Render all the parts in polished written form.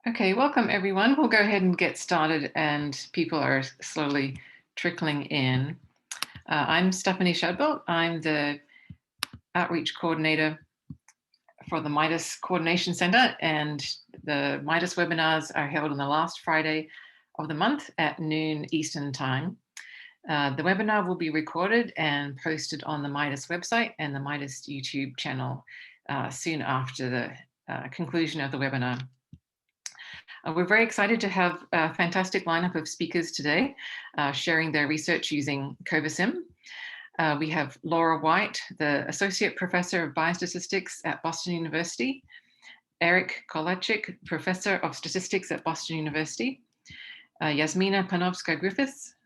Okay, welcome everyone. We'll go ahead and get started, and people are slowly trickling in. I'm Stephanie Shadbolt. I'm the outreach coordinator for the MIDAS Coordination Center, and the MIDAS webinars are held on the last Friday of the month at noon Eastern Time. The webinar will be recorded and posted on the MIDAS website and the MIDAS YouTube channel soon after the conclusion of the webinar. We're very excited to have a fantastic lineup of speakers today sharing their research using Covasim. We have Laura White, the Associate Professor of Biostatistics at Boston University, Eric Kolacyk, Professor of Statistics at Boston University, Jasmina Panovska-Griffiths,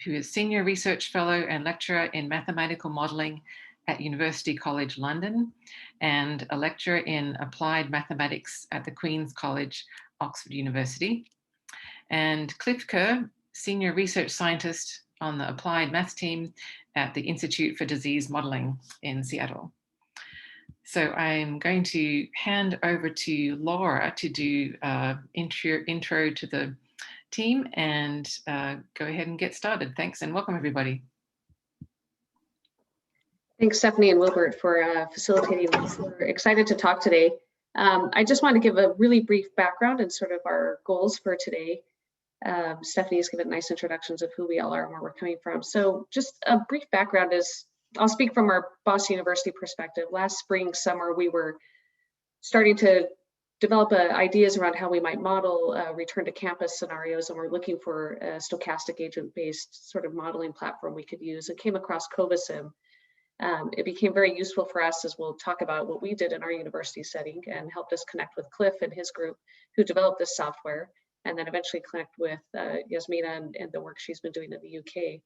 who is Senior Research Fellow and Lecturer in Mathematical Modelling at University College London, and a lecturer in Applied Mathematics at the Queen's College, Oxford University, and Cliff Kerr, Senior Research Scientist on the Applied Maths team at the Institute for Disease Modeling in Seattle. So I'm going to hand over to Laura to do intro to the team and go ahead and get started. Thanks and welcome everybody. Thanks, Stephanie and Wilbert, for facilitating this. We're excited to talk today. I just want to give a really brief background and sort of our goals for today. Stephanie has given nice introductions of who we all are and where we're coming from. So just a brief background is, I'll speak from our Boston University perspective. Last spring, summer, we were starting to develop ideas around how we might model return to campus scenarios, and we're looking for a stochastic agent-based sort of modeling platform we could use, and came across Covasim. It became very useful for us, as we'll talk about what we did in our university setting, and helped us connect with Cliff and his group who developed this software, and then eventually connect with Jasmina and the work she's been doing in the UK.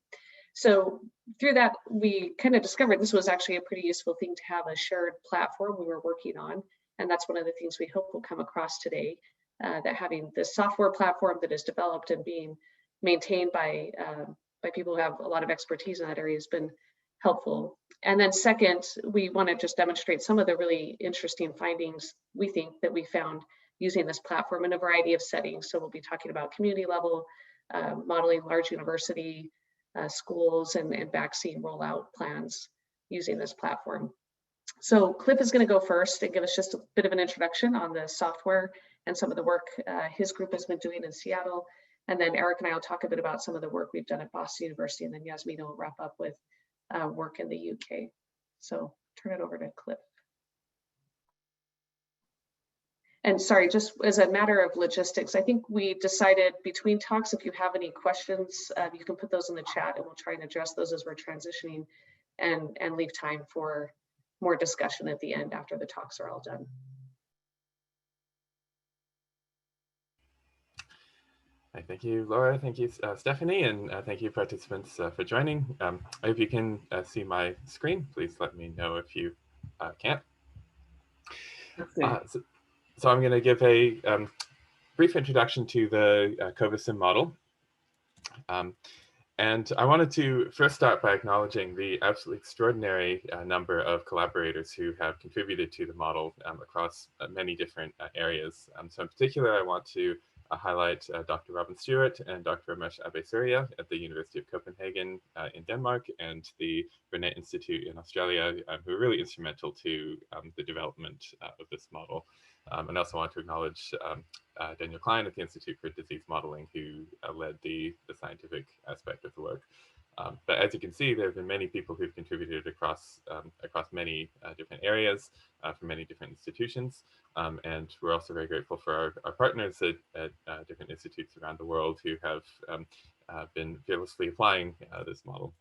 So through that, we kind of discovered this was actually a pretty useful thing to have a shared platform we were working on. And that's one of the things we hope will come across today, that having this software platform that is developed and being maintained by people who have a lot of expertise in that area has been helpful. And then second, we want to just demonstrate some of the really interesting findings we think that we found using this platform in a variety of settings. So we'll be talking about community level, modeling large university, schools, and vaccine rollout plans using this platform. So Cliff is going to go first and give us just a bit of an introduction on the software and some of the work his group has been doing in Seattle. And then Eric and I will talk a bit about some of the work we've done at Boston University, and then Jasmina will wrap up with work in the UK. So turn it over to Cliff. And sorry, just as a matter of logistics, I think we decided between talks, if you have any questions, you can put those in the chat and we'll try and address those as we're transitioning, and leave time for more discussion at the end after the talks are all done. Thank you, Laura. Thank you, Stephanie, and thank you, participants, for joining. I hope you can see my screen. Please let me know if you can't. So I'm going to give a brief introduction to the Covasim model. And I wanted to first start by acknowledging the absolutely extraordinary number of collaborators who have contributed to the model across many different areas. So in particular, I want to highlight Dr. Robin Stewart and Dr. Ramesh Abeysurya at the University of Copenhagen in Denmark, and the Burnet Institute in Australia, who are really instrumental to the development of this model. And I also want to acknowledge Daniel Klein at the Institute for Disease Modeling, who led the scientific aspect of the work. But as you can see, there have been many people who've contributed across many different areas from many different institutions. And we're also very grateful for our partners at different institutes around the world who have been fearlessly applying this model.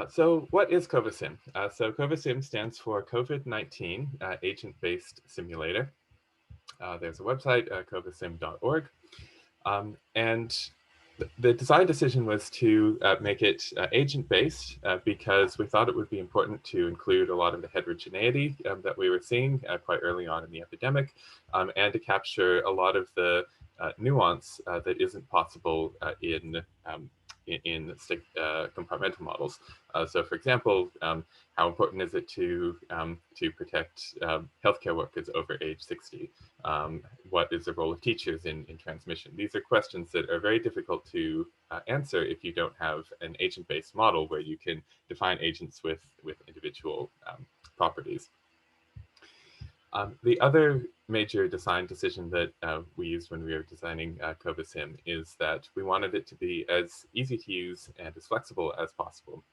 So what is Covasim? So Covasim stands for COVID-19 Agent-Based Simulator. There's a website, covasim.org. And the design decision was to make it agent-based because we thought it would be important to include a lot of the heterogeneity that we were seeing quite early on in the epidemic, and to capture a lot of the nuance that isn't possible in in compartmental models. So, for example, how important is it to protect healthcare workers over age 60? What is the role of teachers in transmission? These are questions that are very difficult to answer if you don't have an agent-based model where you can define agents with individual properties. The other major design decision that we used when we were designing Covasim is that we wanted it to be as easy to use and as flexible as possible.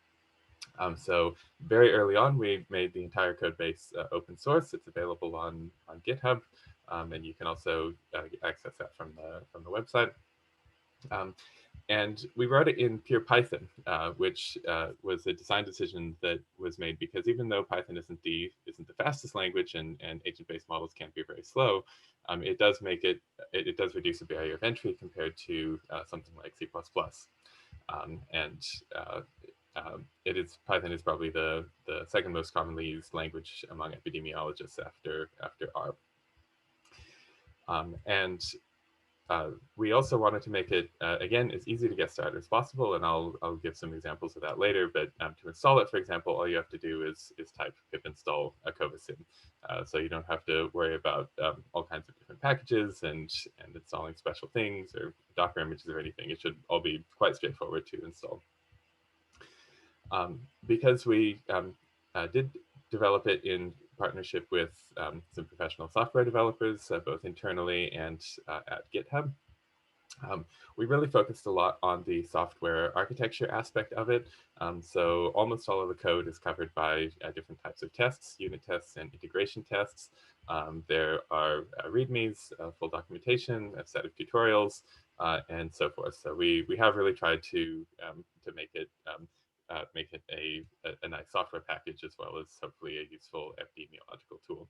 So very early on, we made the entire code base open source. It's available on GitHub, and you can also access that from the website. And we wrote it in pure Python, which was a design decision that was made because even though Python isn't the fastest language and agent-based models can be very slow, it does make it does reduce the barrier of entry compared to something like C++. Python is probably the second most commonly used language among epidemiologists after R. We also wanted to make it, again, as easy to get started as possible, and I'll give some examples of that later, but to install it, for example, all you have to do is type pip install a Covasim. So you don't have to worry about all kinds of different packages and installing special things or Docker images or anything. It should all be quite straightforward to install. Because we did develop it in partnership with some professional software developers, both internally and at GitHub. We really focused a lot on the software architecture aspect of it. So almost all of the code is covered by different types of tests, unit tests and integration tests. There are READMEs, full documentation, a set of tutorials, and so forth. So we have really tried to make it a nice software package as well as hopefully a useful epidemiological tool.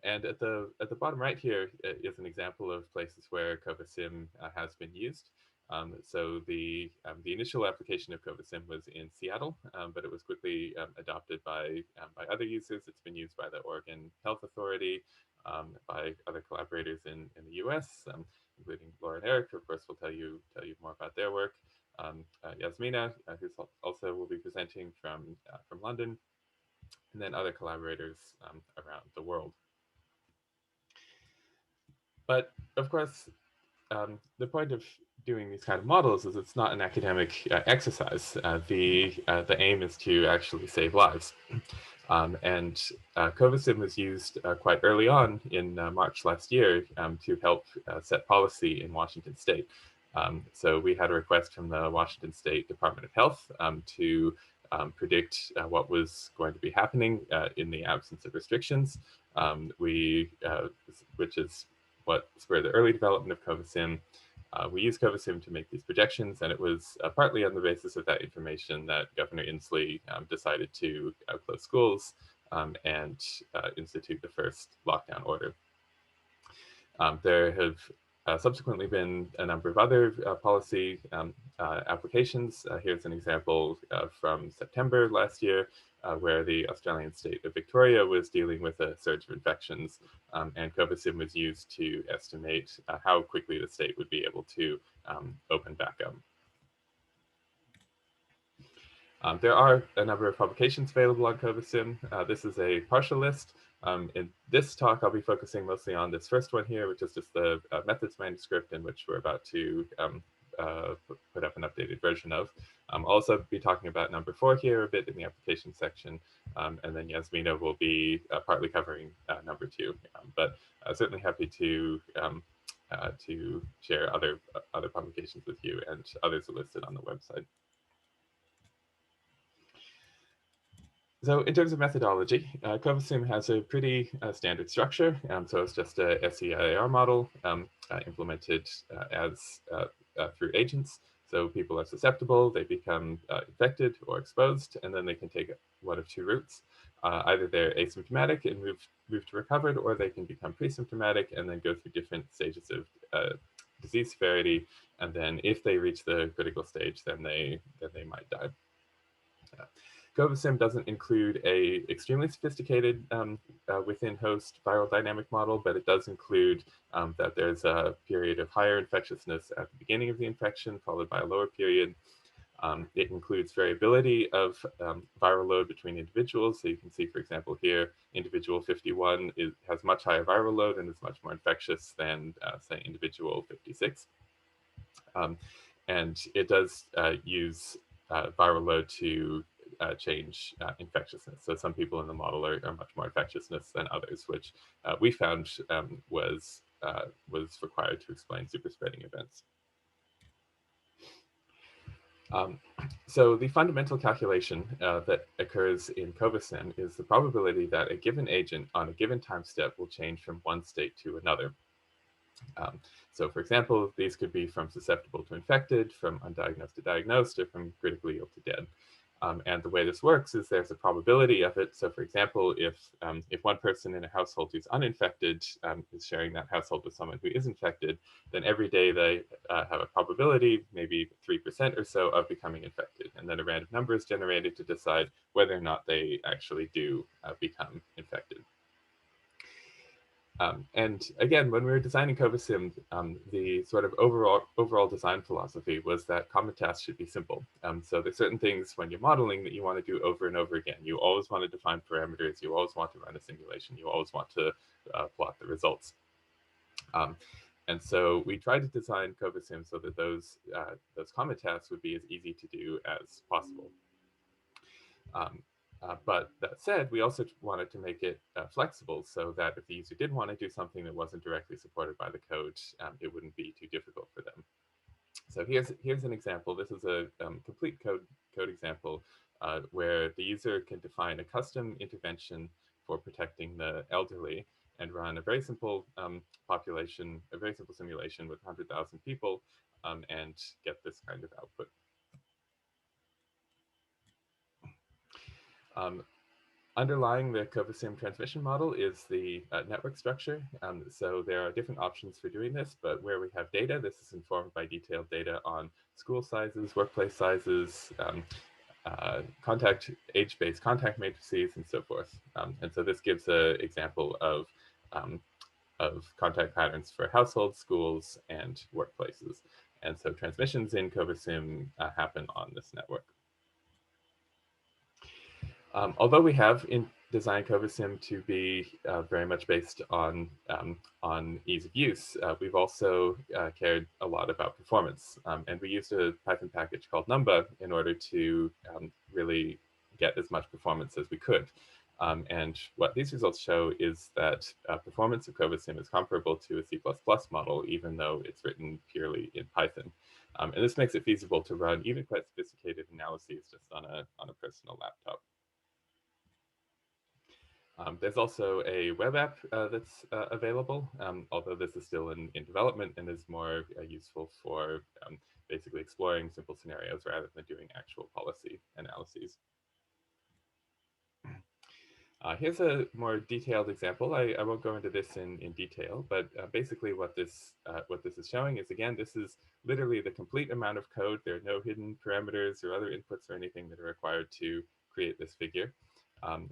And at the bottom right here is an example of places where Covasim has been used. So the initial application of Covasim was in Seattle, but it was quickly adopted by other users. It's been used by the Oregon Health Authority, by other collaborators in the U.S., including Laura and Eric, who of course will tell you more about their work. Jasmina, who also will be presenting from London, and then other collaborators around the world. But of course, the point of doing these kind of models is it's not an academic exercise. The aim is to actually save lives. And Covasim was used quite early on in March last year to help set policy in Washington State. So we had a request from the Washington State Department of Health to predict what was going to be happening in the absence of restrictions, which is what spurred the early development of Covasim. We used Covasim to make these projections, and it was partly on the basis of that information that Governor Inslee decided to close schools and institute the first lockdown order. There have subsequently been a number of other policy applications. Here's an example from September last year, where the Australian state of Victoria was dealing with a surge of infections, and Covasim was used to estimate how quickly the state would be able to open back up. There are a number of publications available on Covasim. This is a partial list. In this talk, I'll be focusing mostly on this first one here, which is just the methods manuscript in which we're about to put up an updated version of. I'll also be talking about number 4 here a bit in the application section, and then Jasmina will be partly covering number 2. But certainly happy to share other publications with you, and others are listed on the website. So in terms of methodology, Covasim has a pretty standard structure. So it's just a SCIAR model implemented through agents. So people are susceptible, they become infected or exposed, and then they can take one of 2 routes. Either they're asymptomatic and move to recovered, or they can become pre-symptomatic and then go through different stages of disease severity. And then if they reach the critical stage, then they might die. Covasim doesn't include a extremely sophisticated within-host viral dynamic model, but it does include that there's a period of higher infectiousness at the beginning of the infection, followed by a lower period. It includes variability of viral load between individuals. So you can see, for example, here, individual 51 has much higher viral load and is much more infectious than, say, individual 56. And it does use viral load to change infectiousness. So some people in the model are much more infectiousness than others, which we found was required to explain super spreading events. So the fundamental calculation that occurs in Covasim is the probability that a given agent on a given time step will change from one state to another. So for example, these could be from susceptible to infected, from undiagnosed to diagnosed, or from critically ill to dead. And the way this works is there's a probability of it. So for example, if one person in a household who's uninfected is sharing that household with someone who is infected, then every day they have a probability, maybe 3% or so, of becoming infected. And then a random number is generated to decide whether or not they actually do become infected. And again, when we were designing Covasim, the sort of overall design philosophy was that common tasks should be simple. So there's certain things when you're modeling that you want to do over and over again. You always want to define parameters. You always want to run a simulation. You always want to plot the results. And so we tried to design Covasim so that those common tasks would be as easy to do as possible. But that said, we also wanted to make it flexible so that if the user did want to do something that wasn't directly supported by the code, it wouldn't be too difficult for them. So here's an example. This is a complete code example where the user can define a custom intervention for protecting the elderly and run a very simple simulation with 100,000 people and get this kind of output. Underlying the Covasim transmission model is the network structure. So there are different options for doing this, but where we have data, this is informed by detailed data on school sizes, workplace sizes, age-based contact matrices, and so forth. And so this gives an example of contact patterns for households, schools, and workplaces. And so transmissions in Covasim happen on this network. Although we have designed Covasim to be very much based on ease of use, we've also cared a lot about performance. And we used a Python package called Numba in order to really get as much performance as we could. And what these results show is that performance of Covasim is comparable to a C++ model, even though it's written purely in Python. And this makes it feasible to run even quite sophisticated analyses just on a personal laptop. There's also a web app that's available, although this is still in development and is more useful for basically exploring simple scenarios rather than doing actual policy analyses. Here's a more detailed example. I won't go into this in detail, but basically what this is showing is, again, this is literally the complete amount of code. There are no hidden parameters or other inputs or anything that are required to create this figure.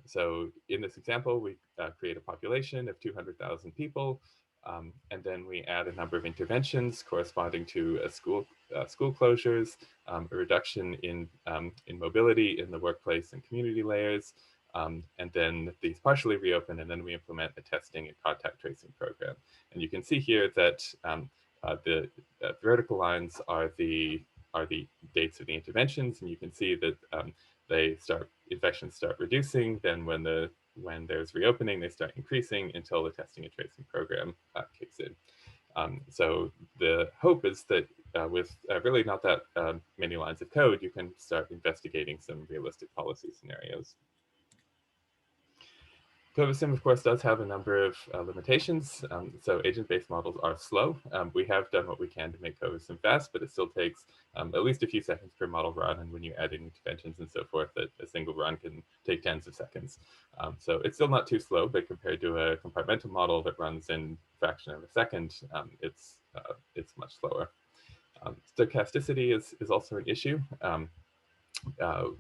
So in this example, we create a population of 200,000 people, and then we add a number of interventions corresponding to school closures, a reduction in mobility in the workplace and community layers, and then these partially reopen, and then we implement a testing and contact tracing program. And you can see here that the vertical lines are the dates of the interventions, and you can see that infections start reducing. Then when there's reopening, they start increasing until the testing and tracing program kicks in. So the hope is that with really not that many lines of code, you can start investigating some realistic policy scenarios. Covasim, of course, does have a number of limitations. So agent-based models are slow. We have done what we can to make Covasim fast, but it still takes at least a few seconds per model run. And when you add in interventions and so forth, that a single run can take tens of seconds. So it's still not too slow, but compared to a compartmental model that runs in a fraction of a second, it's much slower. Stochasticity is also an issue.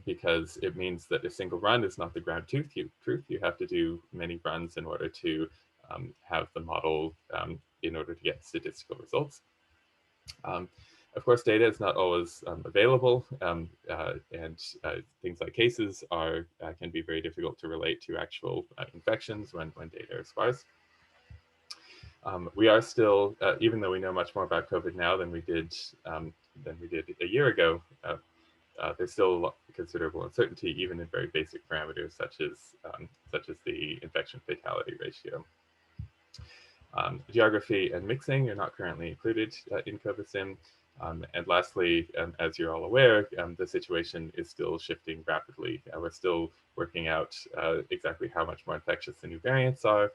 because it means that a single run is not the ground truth. You have to do many runs in order to have the model in order to get statistical results. Of course, data is not always available, and things like cases can be very difficult to relate to actual infections when data are sparse. We are still, even though we know much more about COVID now than we did a year ago, there's still considerable uncertainty, even in very basic parameters such as the infection fatality ratio. Geography and mixing are not currently included in Covasim. And lastly, as you're all aware, the situation is still shifting rapidly. We're still working out exactly how much more infectious the new variants are.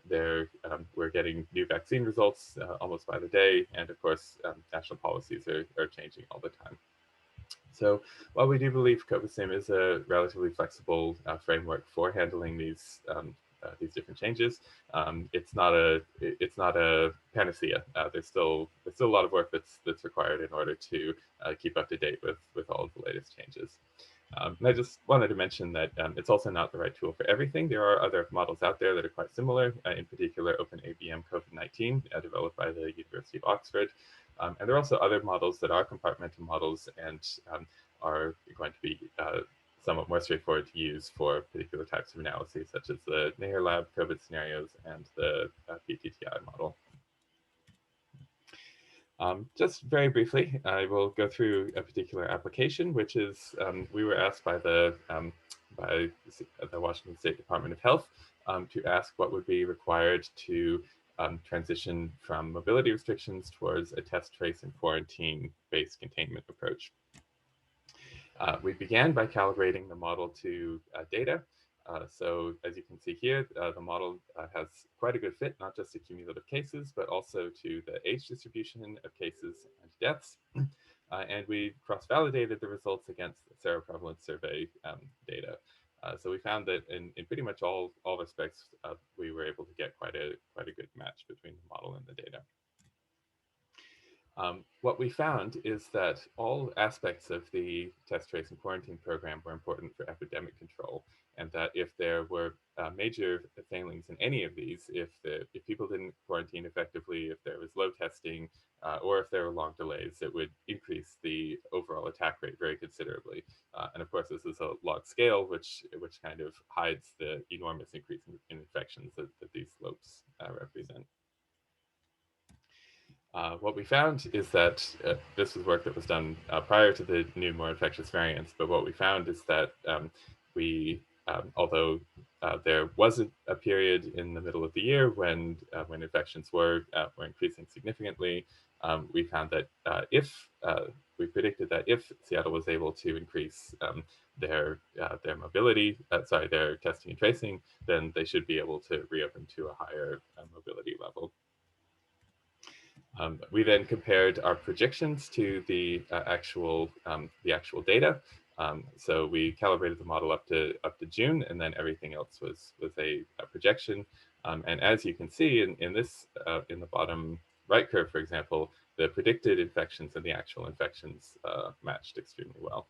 We're getting new vaccine results almost by the day. And of course, national policies are changing all the time. So while we do believe Covasim is a relatively flexible framework for handling these different changes, it's not a panacea. There's still a lot of work that's required in order to keep up to date with all of the latest changes. And I just wanted to mention that it's also not the right tool for everything. There are other models out there that are quite similar, in particular OpenABM COVID-19, developed by the University of Oxford. And there are also other models that are compartmental models and are going to be somewhat more straightforward to use for particular types of analyses, such as the Nair Lab COVID scenarios and the PTTI model. Just very briefly, I will go through a particular application, which is we were asked by the Washington State Department of Health to ask what would be required to transition from mobility restrictions towards a test, trace, and quarantine-based containment approach. We began by calibrating the model to data. So as you can see here, the model has quite a good fit, not just to cumulative cases, but also to the age distribution of cases and deaths. And we cross-validated the results against the seroprevalence survey data. So we found that in pretty much all respects, we were able to get quite a good match between the model and the data. What we found is that all aspects of the test, trace, and quarantine program were important for epidemic control, and that if there were major failings in any of these, if people didn't quarantine effectively, if there was low testing, or if there were long delays, it would increase the overall attack rate very considerably. And of course, this is a log scale, which kind of hides the enormous increase in infections that these slopes represent. What we found is that this was work that was done prior to the new, more infectious variants, but what we found is that although there was a period in the middle of the year when infections were increasing significantly, we found that we predicted that if Seattle was able to increase their mobility, their testing and tracing, then they should be able to reopen to a higher mobility level. We then compared our projections to the actual data. So we calibrated the model up to June, and then everything else was a projection. And as you can see in the bottom right curve, for example, the predicted infections and the actual infections matched extremely well.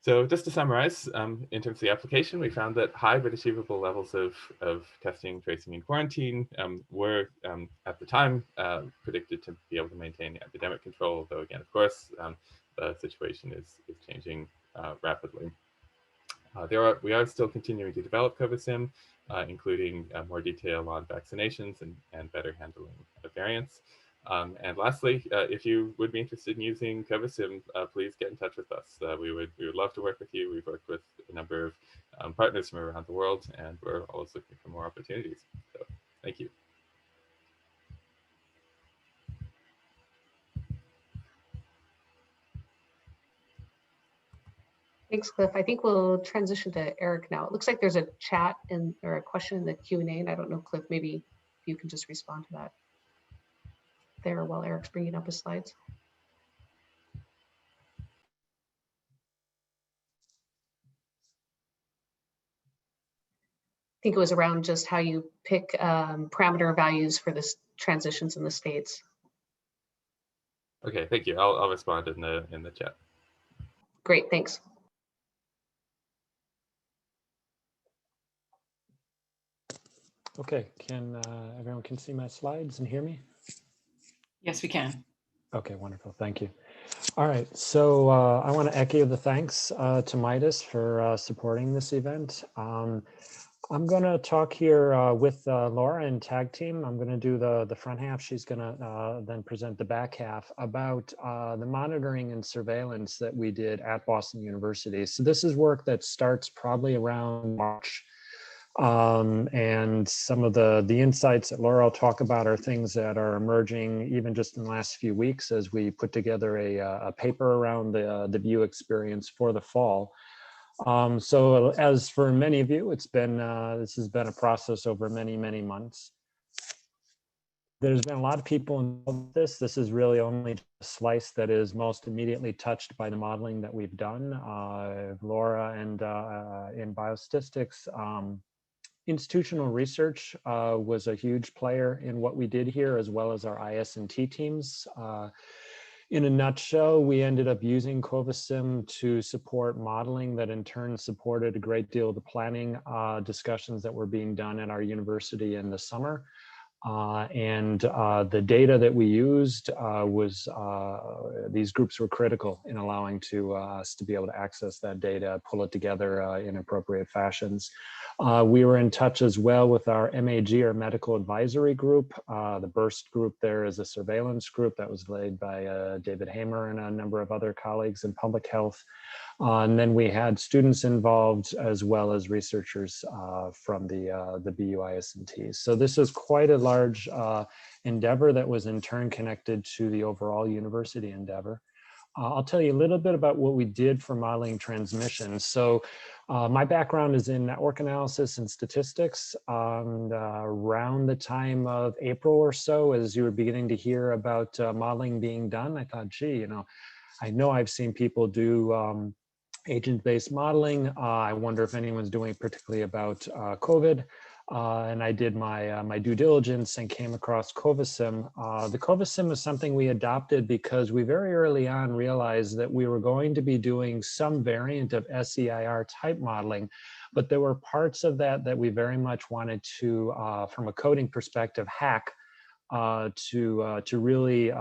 So just to summarize, in terms of the application, we found that high but achievable levels of testing, tracing, and quarantine were, at the time, predicted to be able to maintain epidemic control, although again, of course, the situation is changing rapidly. We are still continuing to develop Covasim, including more detail on vaccinations and better handling of variants. And lastly, if you would be interested in using Covasim, please get in touch with us. We would love to work with you. We've worked with a number of partners from around the world, and we're always looking for more opportunities. So thank you. Thanks, Cliff. I think we'll transition to Eric now. It looks like there's a chat or a question in the Q&A, and I don't know, Cliff, maybe you can just respond to that there while Eric's bringing up his slides. I think it was around just how you pick parameter values for this transitions in the states. Okay, thank you. I'll respond in the chat. Great, thanks. Okay, everyone can see my slides and hear me? Yes, we can. Okay, wonderful, thank you. All right, so I want to echo the thanks to MIDAS for supporting this event. I'm going to talk here with Laura and tag team. I'm going to do the front half. She's going to then present the back half about the monitoring and surveillance that we did at Boston University. So this is work that starts probably around March. And some of the insights that Laura will talk about are things that are emerging even just in the last few weeks as we put together a paper around the VUE experience for the fall. So as for many of you, it's been this has been a process over many, many months. There's been a lot of people involved with this. This is really only a slice that is most immediately touched by the modeling that we've done. Laura and in biostatistics, institutional research was a huge player in what we did here, as well as our IS&T teams. In a nutshell, we ended up using Covasim to support modeling that in turn supported a great deal of the planning discussions that were being done at our university in the summer. The data that we used was, these groups were critical in allowing us to be able to access that data, pull it together in appropriate fashions. We were in touch as well with our MAG, or Medical Advisory Group. The BURST group there is a surveillance group that was led by David Hamer and a number of other colleagues in public health. And then we had students involved as well as researchers from the BUIS&T. So this is quite a large endeavor that was in turn connected to the overall university endeavor. I'll tell you a little bit about what we did for modeling transmission. So my background is in network analysis and statistics. Around the time of April or so, as you were beginning to hear about modeling being done, I thought, gee, I know I've seen people do agent-based modeling. I wonder if anyone's doing it particularly about COVID. And I did my due diligence and came across Covasim. The Covasim is something we adopted because we very early on realized that we were going to be doing some variant of SEIR type modeling, but there were parts of that we very much wanted to, from a coding perspective, hack to really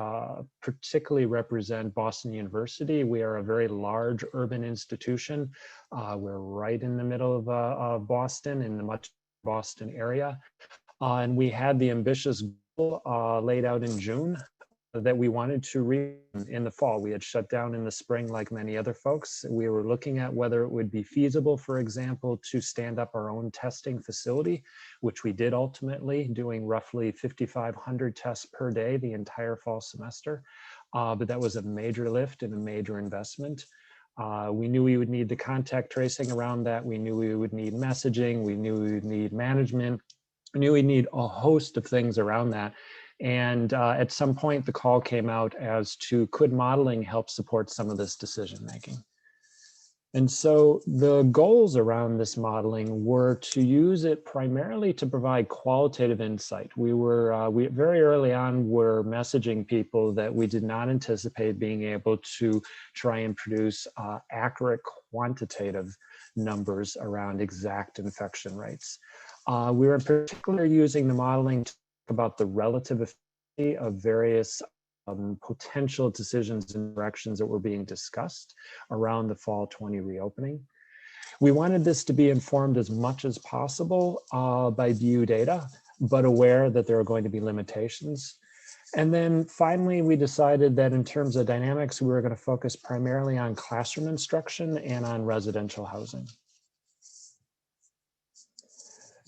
particularly represent Boston University. We are a very large urban institution. We're right in the middle of Boston, in the much Boston area. And we had the ambitious goal laid out in June that we wanted to read in the fall. We had shut down in the spring like many other folks. We were looking at whether it would be feasible, for example, to stand up our own testing facility, which we did ultimately, doing roughly 5,500 tests per day the entire fall semester. But that was a major lift and a major investment. We knew we would need the contact tracing around that. We knew we would need messaging. We knew we would need management. We knew we'd need a host of things around that. And at some point, the call came out as to could modeling help support some of this decision making? And so the goals around this modeling were to use it primarily to provide qualitative insight. We very early on were messaging people that we did not anticipate being able to try and produce accurate quantitative numbers around exact infection rates. We were in particular using the modeling to talk about the relative efficiency of various potential decisions and directions that were being discussed around the fall 20 reopening. We wanted this to be informed as much as possible by VUE data, but aware that there are going to be limitations. And then finally, we decided that in terms of dynamics, we were going to focus primarily on classroom instruction and on residential housing.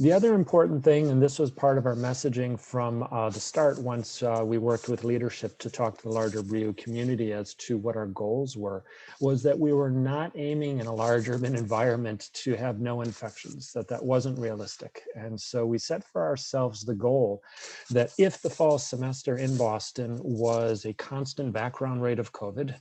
The other important thing, and this was part of our messaging from the start once we worked with leadership to talk to the larger VUE community as to what our goals were, was that we were not aiming in a large urban environment to have no infections, that wasn't realistic. And so we set for ourselves the goal that if the fall semester in Boston was a constant background rate of COVID,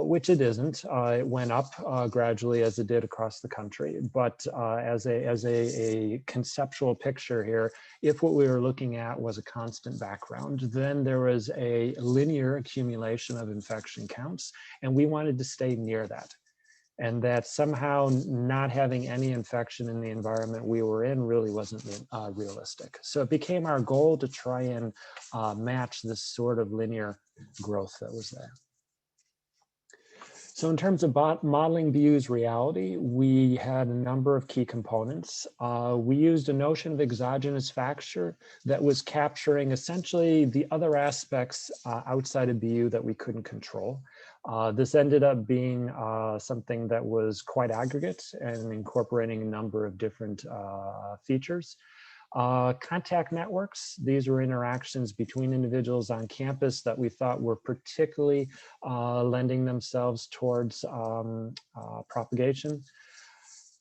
which it isn't, it went up gradually as it did across the country, but as a conceptual picture here, if what we were looking at was a constant background, then there was a linear accumulation of infection counts, and we wanted to stay near that. And that somehow not having any infection in the environment we were in really wasn't realistic. So it became our goal to try and match this sort of linear growth that was there. So in terms of modeling BU's reality, we had a number of key components. We used a notion of exogenous factor that was capturing essentially the other aspects outside of BU that we couldn't control. This ended up being something that was quite aggregate and incorporating a number of different features. Contact networks, these were interactions between individuals on campus that we thought were particularly lending themselves towards propagation.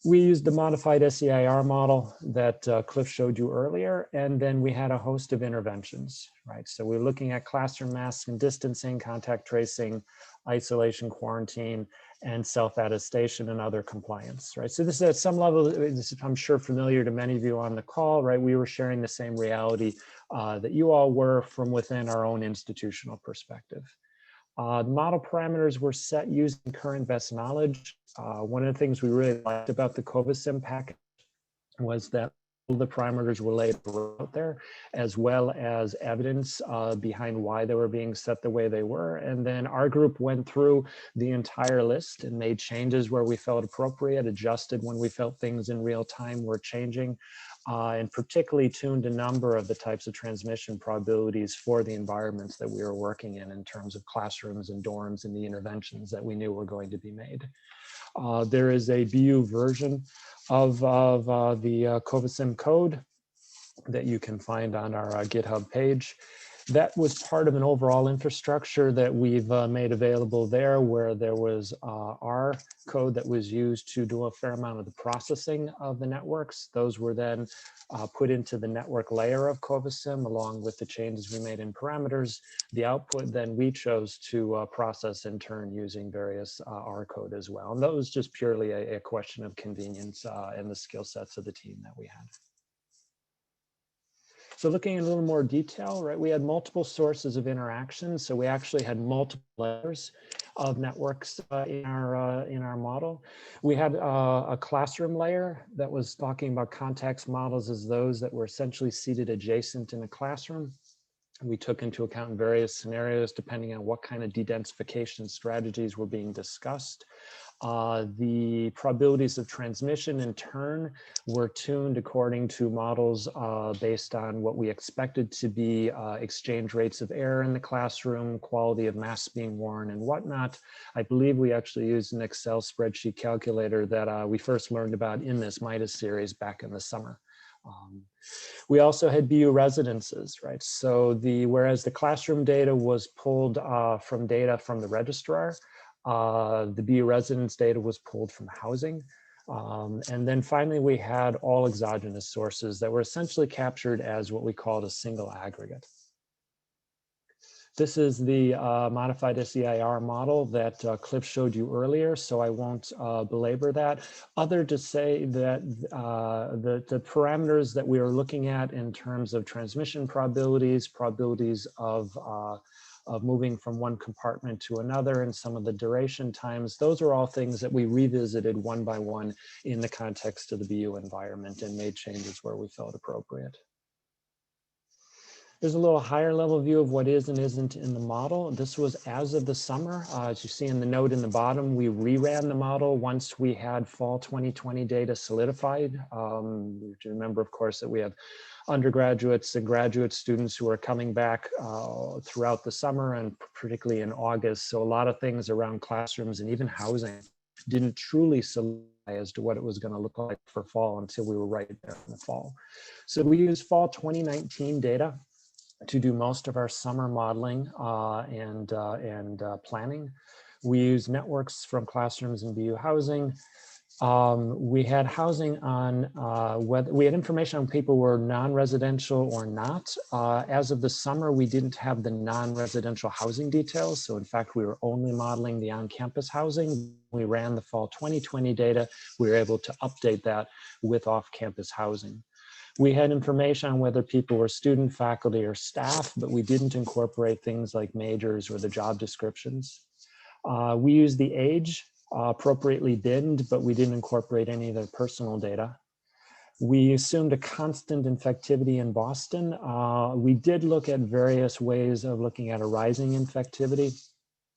We used the modified SEIR model that Cliff showed you earlier, and then we had a host of interventions, right? So we're looking at classroom masks and distancing, contact tracing, isolation, quarantine, and self-attestation and other compliance, right? So this is at some level, this is, I'm sure, familiar to many of you on the call, right? We were sharing the same reality that you all were from within our own institutional perspective. The model parameters were set using current best knowledge. One of the things we really liked about the Covasim package was that all the parameters were laid out there, as well as evidence behind why they were being set the way they were. And then our group went through the entire list and made changes where we felt appropriate, adjusted when we felt things in real time were changing, and particularly tuned a number of the types of transmission probabilities for the environments that we were working in terms of classrooms and dorms and the interventions that we knew were going to be made. There is a BU version of the Covasim code that you can find on our GitHub page. That was part of an overall infrastructure that we've made available there, where there was our code that was used to do a fair amount of the processing of the networks. Those were then put into the network layer of Covasim, along with the changes we made in parameters. The output then we chose to process in turn using various R code as well. And that was just purely a question of convenience and the skill sets of the team that we had. So looking in a little more detail, right, we had multiple sources of interaction. So we actually had multiple layers of networks in our model. We had a classroom layer that was talking about context models as those that were essentially seated adjacent in a classroom. We took into account various scenarios depending on what kind of de-densification strategies were being discussed. The probabilities of transmission in turn were tuned according to models based on what we expected to be exchange rates of air in the classroom, quality of masks being worn and whatnot. I believe we actually used an Excel spreadsheet calculator that we first learned about in this MIDAS series back in the summer. We also had BU residences, right? So whereas the classroom data was pulled from data from the registrar, the BU residence data was pulled from housing. And then finally, we had all exogenous sources that were essentially captured as what we called a single aggregate. This is the modified SEIR model that Cliff showed you earlier, so I won't belabor that, other to say that the parameters that we are looking at in terms of transmission probabilities, probabilities of moving from one compartment to another, and some of the duration times, those are all things that we revisited one by one in the context of the BU environment and made changes where we felt appropriate. There's a little higher level view of what is and isn't in the model. This was as of the summer. As you see in the note in the bottom, we reran the model once we had fall 2020 data solidified. Remember, of course, that we have undergraduates and graduate students who are coming back throughout the summer and particularly in August. So a lot of things around classrooms and even housing didn't truly solidify as to what it was going to look like for fall until we were right there in the fall. So we used fall 2019 data to do most of our summer modeling and planning. We use networks from classrooms and BU housing. We had housing on whether we had information on people were non-residential or not. As of the summer, we didn't have the non-residential housing details. So in fact, we were only modeling the on-campus housing. We ran the fall 2020 data. We were able to update that with off-campus housing. We had information on whether people were student, faculty, or staff, but we didn't incorporate things like majors or the job descriptions. We used the age appropriately binned, but we didn't incorporate any of their personal data. We assumed a constant infectivity in Boston. We did look at various ways of looking at a rising infectivity,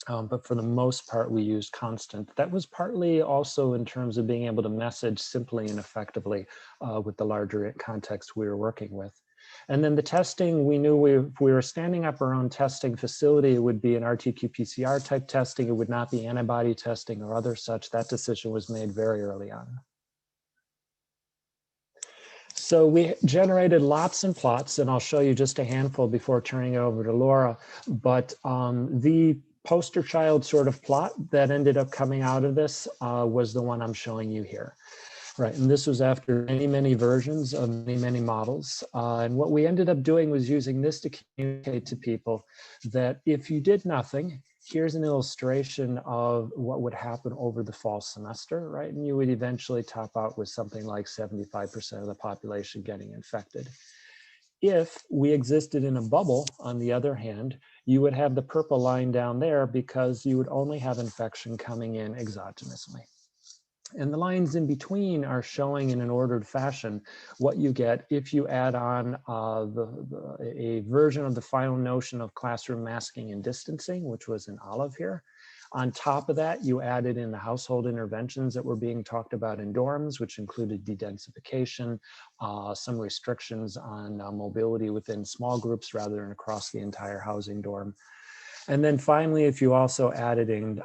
but for the most part, we used constant. That was partly also in terms of being able to message simply and effectively with the larger context we were working with. And then the testing, we knew if we were standing up our own testing facility, it would be an RT-qPCR type testing. It would not be antibody testing or other such. That decision was made very early on. So we generated lots and plots, and I'll show you just a handful before turning it over to Laura. But the poster child sort of plot that ended up coming out of this was the one I'm showing you here. Right, and this was after many, many versions of many, many models. And what we ended up doing was using this to communicate to people that if you did nothing, here's an illustration of what would happen over the fall semester, right? And you would eventually top out with something like 75% of the population getting infected. If we existed in a bubble, on the other hand, you would have the purple line down there because you would only have infection coming in exogenously. And the lines in between are showing in an ordered fashion what you get if you add on a version of the final notion of classroom masking and distancing, which was in olive here. On top of that, you added in the household interventions that were being talked about in dorms, which included dedensification, some restrictions on mobility within small groups rather than across the entire housing dorm. And then finally, if you also added in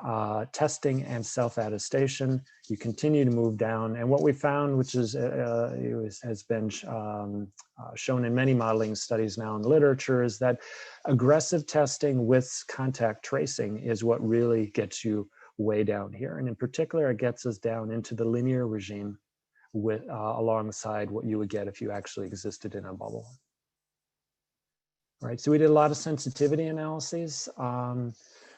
testing and self-attestation, you continue to move down. And what we found, which is has been shown in many modeling studies now in the literature, is that aggressive testing with contact tracing is what really gets you way down here. And in particular, it gets us down into the linear regime with alongside what you would get if you actually existed in a bubble. Right, so we did a lot of sensitivity analyses.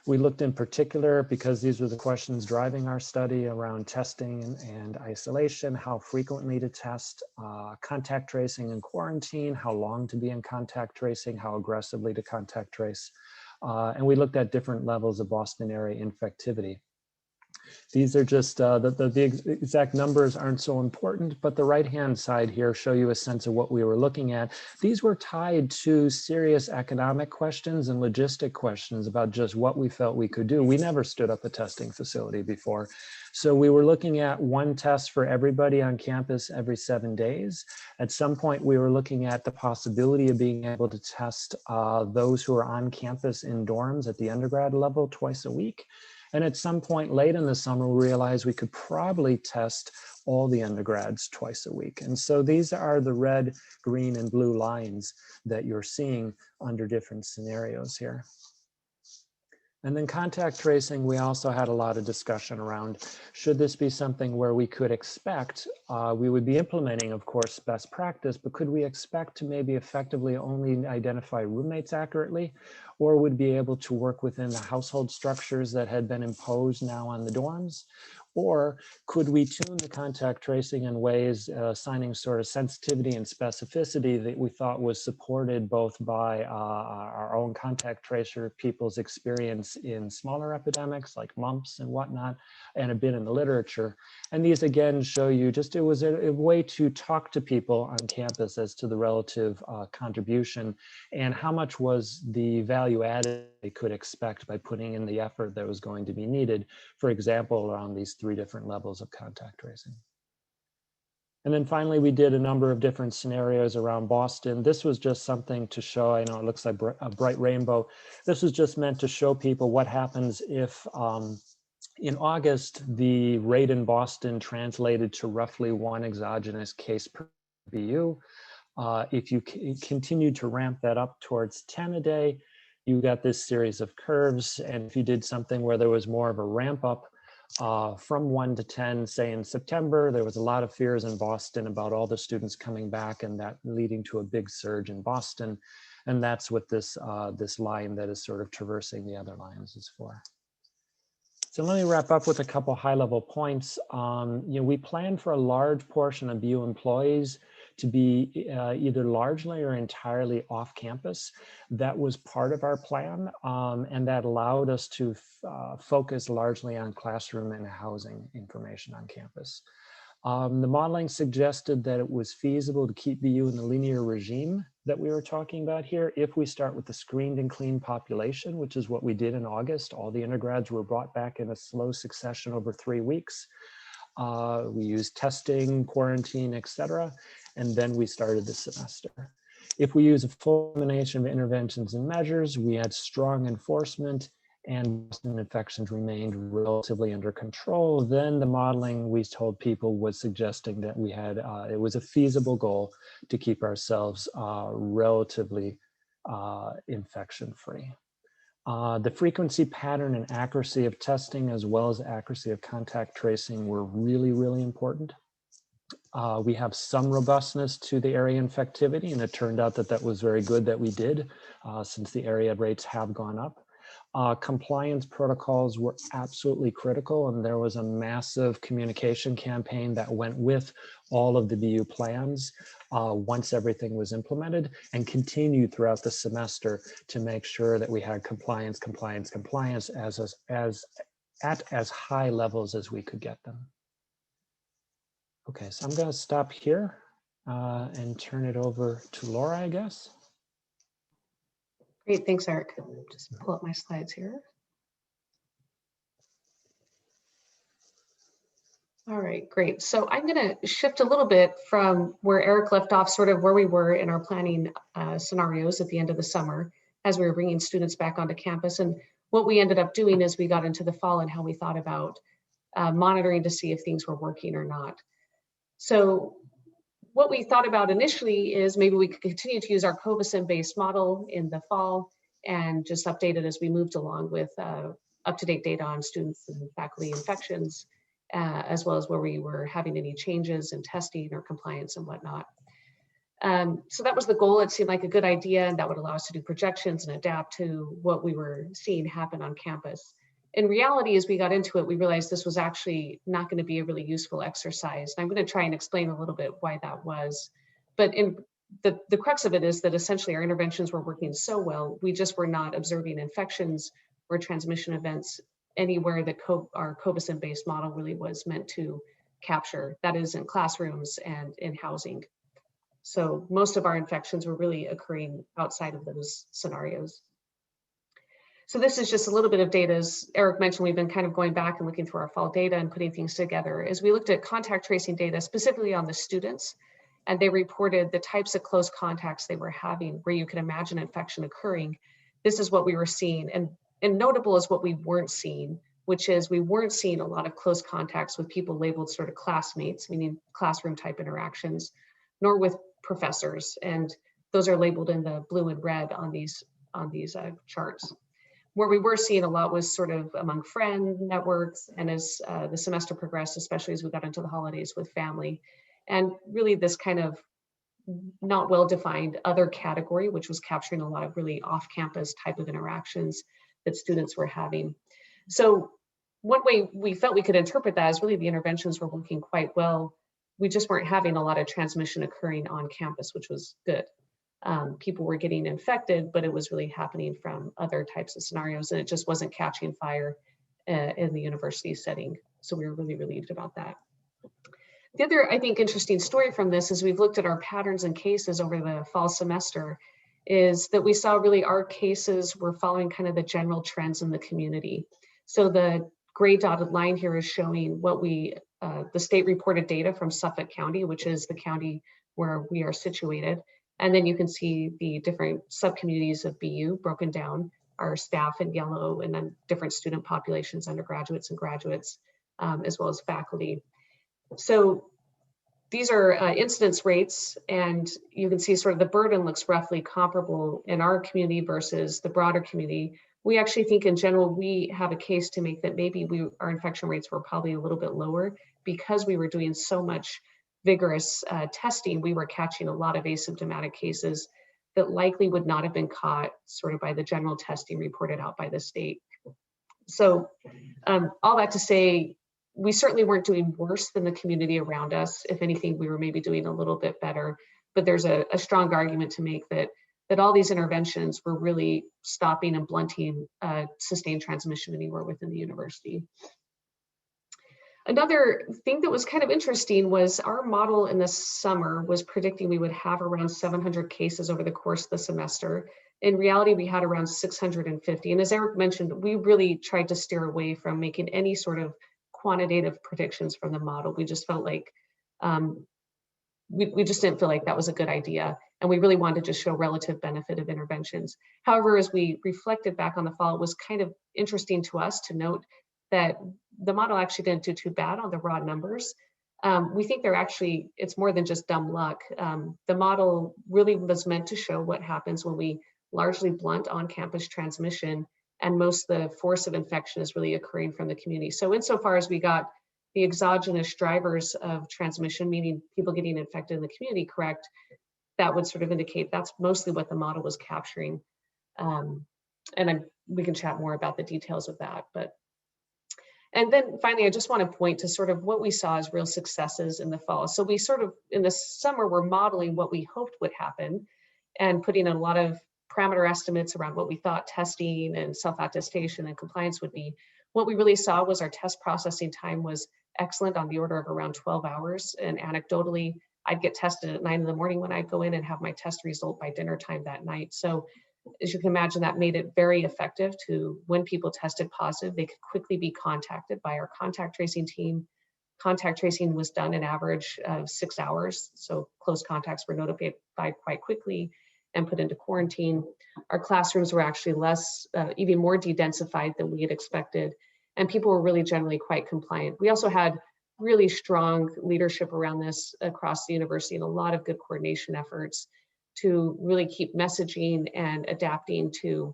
We looked in particular, because these were the questions driving our study, around testing and isolation, how frequently to test, contact tracing and quarantine, how long to be in contact tracing, how aggressively to contact trace. And we looked at different levels of Boston area infectivity. These are just, the exact numbers aren't so important, but the right-hand side here show you a sense of what we were looking at. These were tied to serious economic questions and logistic questions about just what we felt we could do. We never stood up a testing facility before. So we were looking at one test for everybody on campus every 7 days. At some point, we were looking at the possibility of being able to test those who are on campus in dorms at the undergrad level twice a week. And at some point late in the summer, we realized we could probably test all the undergrads twice a week. And so these are the red, green, and blue lines that you're seeing under different scenarios here. And then contact tracing, we also had a lot of discussion around, should this be something where we could expect, we would be implementing, of course, best practice, but could we expect to maybe effectively only identify roommates accurately, or would be able to work within the household structures that had been imposed now on the dorms? Or could we tune the contact tracing in ways, assigning sort of sensitivity and specificity that we thought was supported both by our own contact tracer people's experience in smaller epidemics like mumps and whatnot, and a bit in the literature. And these again show you just, it was a way to talk to people on campus as to the relative contribution and how much was the value added they could expect by putting in the effort that was going to be needed, for example, around these 3 different levels of contact tracing. And then finally, we did a number of different scenarios around Boston. This was just something to show, I know it looks like a bright rainbow. This was just meant to show people what happens if in August, the rate in Boston translated to roughly 1 exogenous case per BU. If you continue to ramp that up towards 10 a day, you got this series of curves. And if you did something where there was more of a ramp up from 1 to 10, say in September, there was a lot of fears in Boston about all the students coming back and that leading to a big surge in Boston. And that's what this, this line that is sort of traversing the other lines is for. So let me wrap up with a couple high-level points. You know, we plan for a large portion of BU employees to be either largely or entirely off campus. That was part of our plan, and that allowed us to focus largely on classroom and housing information on campus. The modeling suggested that it was feasible to keep BU in the linear regime that we were talking about here if we start with the screened and clean population, which is what we did in August. All the undergrads were brought back in a slow succession over 3 weeks. We used testing, quarantine, etc., and then we started the semester. If we use a full combination of interventions and measures, we had strong enforcement and infections remained relatively under control, then the modeling we told people was suggesting that we had, it was a feasible goal to keep ourselves relatively infection-free. The frequency, pattern, and accuracy of testing, as well as accuracy of contact tracing, were really, really important. We have some robustness to the area infectivity, and it turned out that that was very good that we did, since the area rates have gone up. Compliance protocols were absolutely critical, and there was a massive communication campaign that went with all of the BU plans once everything was implemented, and continued throughout the semester to make sure that we had compliance at as high levels as we could get them. Okay, so I'm going to stop here and turn it over to Laura, I guess. Great, thanks, Eric. Just pull up my slides here. All right, great. So I'm going to shift a little bit from where Eric left off, sort of where we were in our planning scenarios at the end of the summer as we were bringing students back onto campus. And what we ended up doing is we got into the fall and how we thought about monitoring to see if things were working or not. So what we thought about initially is maybe we could continue to use our Covasim-based model in the fall and just update it as we moved along with up-to-date data on students and faculty infections, as well as where we were having any changes in testing or compliance and whatnot. So that was the goal. It seemed like a good idea, and that would allow us to do projections and adapt to what we were seeing happen on campus. In reality, as we got into it, we realized this was actually not going to be a really useful exercise. And I'm going to try and explain a little bit why that was. But in the crux of it is that essentially our interventions were working so well, we just were not observing infections or transmission events anywhere that our Covasim-based model really was meant to capture. That is in classrooms and in housing. So most of our infections were really occurring outside of those scenarios. So this is just a little bit of data. As Eric mentioned, we've been kind of going back and looking through our fall data and putting things together. As we looked at contact tracing data, specifically on the students, and they reported the types of close contacts they were having where you can imagine infection occurring, this is what we were seeing. And notable is what we weren't seeing, which is we weren't seeing a lot of close contacts with people labeled sort of classmates, meaning classroom type interactions, nor with professors. And those are labeled in the blue and red on these charts. Where we were seeing a lot was sort of among friend networks, and as the semester progressed, especially as we got into the holidays, with family. And really this kind of not well-defined other category, which was capturing a lot of really off-campus type of interactions that students were having. So one way we felt we could interpret that is really the interventions were working quite well. We just weren't having a lot of transmission occurring on campus, which was good. People were getting infected, but it was really happening from other types of scenarios, and it just wasn't catching fire in the university setting. So we were really relieved about that. The other, I think, interesting story from this is we've looked at our patterns and cases over the fall semester, is that we saw really our cases were following kind of the general trends in the community. So the gray dotted line here is showing what the state reported data from Suffolk County, which is the county where we are situated. And then you can see the different sub-communities of BU broken down, our staff in yellow, and then different student populations, undergraduates and graduates, as well as faculty. So these are incidence rates, and you can see sort of the burden looks roughly comparable in our community versus the broader community. We actually think in general, we have a case to make that maybe our infection rates were probably a little bit lower because we were doing so much vigorous testing. We were catching a lot of asymptomatic cases that likely would not have been caught sort of by the general testing reported out by the state. So all that to say, we certainly weren't doing worse than the community around us. If anything, we were maybe doing a little bit better, but there's a strong argument to make that all these interventions were really stopping and blunting sustained transmission anywhere within the university. Another thing that was kind of interesting was our model in the summer was predicting we would have around 700 cases over the course of the semester. In reality, we had around 650. And as Eric mentioned, we really tried to steer away from making any sort of quantitative predictions from the model. We just felt like, we just didn't feel like that was a good idea. And we really wanted to show relative benefit of interventions. However, as we reflected back on the fall, it was kind of interesting to us to note that the model actually didn't do too bad on the raw numbers. We think they're actually, it's more than just dumb luck. The model really was meant to show what happens when we largely blunt on-campus transmission, and most of the force of infection is really occurring from the community. So insofar as we got the exogenous drivers of transmission, meaning people getting infected in the community, correct, that would sort of indicate that's mostly what the model was capturing. We can chat more about the details of that. And then finally, I just want to point to sort of what we saw as real successes in the fall. So we sort of, in the summer, we're modeling what we hoped would happen and putting in a lot of parameter estimates around what we thought testing and self-attestation and compliance would be. What we really saw was our test processing time was excellent, on the order of around 12 hours. And anecdotally, I'd get tested at 9 in the morning when I'd go in and have my test result by dinner time that night. So as you can imagine, that made it very effective to, when people tested positive, they could quickly be contacted by our contact tracing team. Contact tracing was done an average of 6 hours. So close contacts were notified quite quickly and put into quarantine. Our classrooms were actually less, even more de-densified than we had expected. And people were really generally quite compliant. We also had really strong leadership around this across the university and a lot of good coordination efforts to really keep messaging and adapting to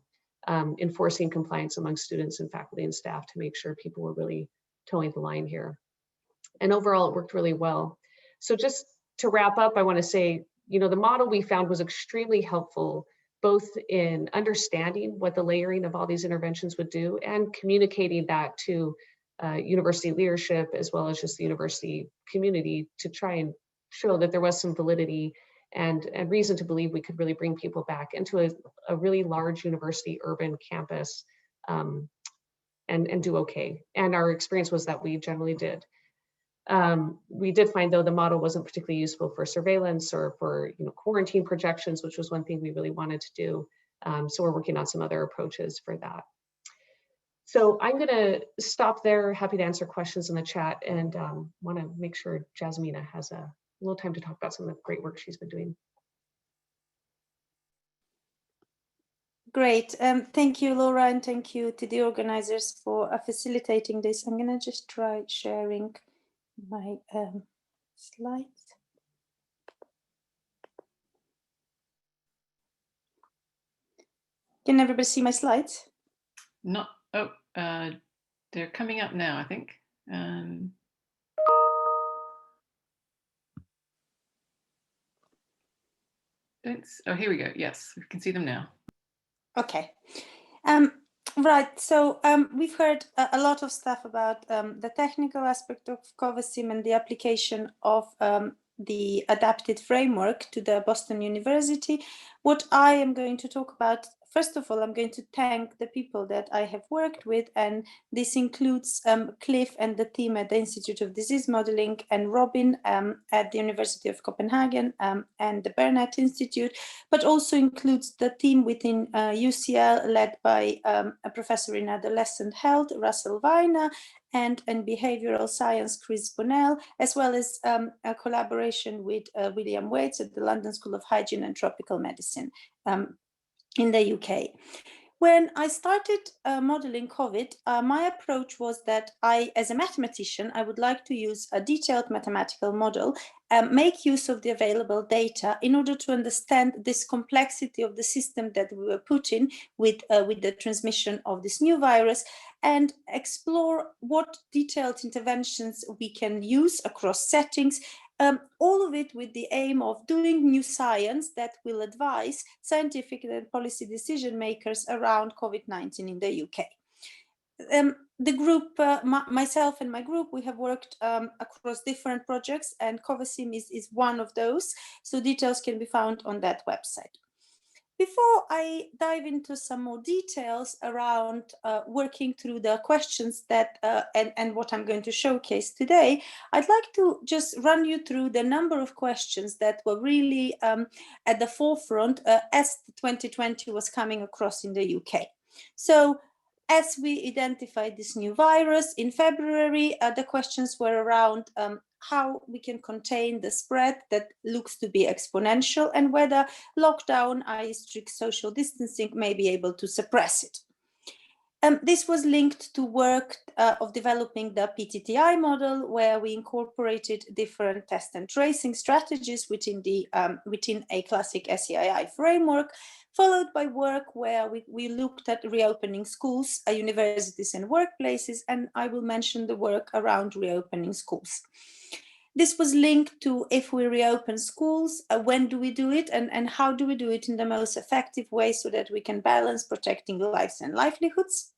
enforcing compliance among students and faculty and staff to make sure people were really towing the line here. And overall, it worked really well. So just to wrap up, I want to say, you know, the model we found was extremely helpful, both in understanding what the layering of all these interventions would do and communicating that to university leadership, as well as just the university community, to try and show that there was some validity and reason to believe we could really bring people back into a really large university urban campus and do okay. And our experience was that we generally did. We did find, though, the model wasn't particularly useful for surveillance or for quarantine projections, which was one thing we really wanted to do. So we're working on some other approaches for that. So I'm going to stop there. Happy to answer questions in the chat, and want to make sure Jasmina has a little time to talk about some of the great work she's been doing. Great. Thank you, Laura, and thank you to the organizers for facilitating this. I'm going to just try sharing my slides. Can everybody see my slides? Not, oh, they're coming up now, I think. Oh, here we go. Yes, we can see them now. Okay. Right, so we've heard a lot of stuff about the technical aspect of Covasim and the application of the adapted framework to the Boston University. What I am going to talk about, first of all, I'm going to thank the people that I have worked with, and this includes Cliff and the team at the Institute of Disease Modeling, and Robin at the University of Copenhagen and the Burnett Institute, but also includes the team within UCL led by a professor in adolescent health, Russell Weiner, and behavioral science, Chris Bonnell, as well as a collaboration with William Waits at the London School of Hygiene and Tropical Medicine in the UK. When I started modeling COVID, my approach was that I, as a mathematician, I would like to use a detailed mathematical model, make use of the available data in order to understand this complexity of the system that we were put in with the transmission of this new virus, and explore what detailed interventions we can use across settings, all of it with the aim of doing new science that will advise scientific and policy decision makers around COVID-19 in the UK. the group, myself and my group, we have worked across different projects, and Covasim is one of those. So details can be found on that website. Before I dive into some more details around working through the questions that and what I'm going to showcase today, I'd like to just run you through the number of questions that were really at the forefront as 2020 was coming across in the UK. So as we identified this new virus in February, the questions were around how we can contain the spread that looks to be exponential, and whether lockdown, i.e. strict social distancing, may be able to suppress it. This was linked to work of developing the PTTI model, where we incorporated different test and tracing strategies within a classic SEII framework, followed by work where we looked at reopening schools, universities and workplaces, and I will mention the work around reopening schools. This was linked to, if we reopen schools, when do we do it, and how do we do it in the most effective way so that we can balance protecting lives and livelihoods.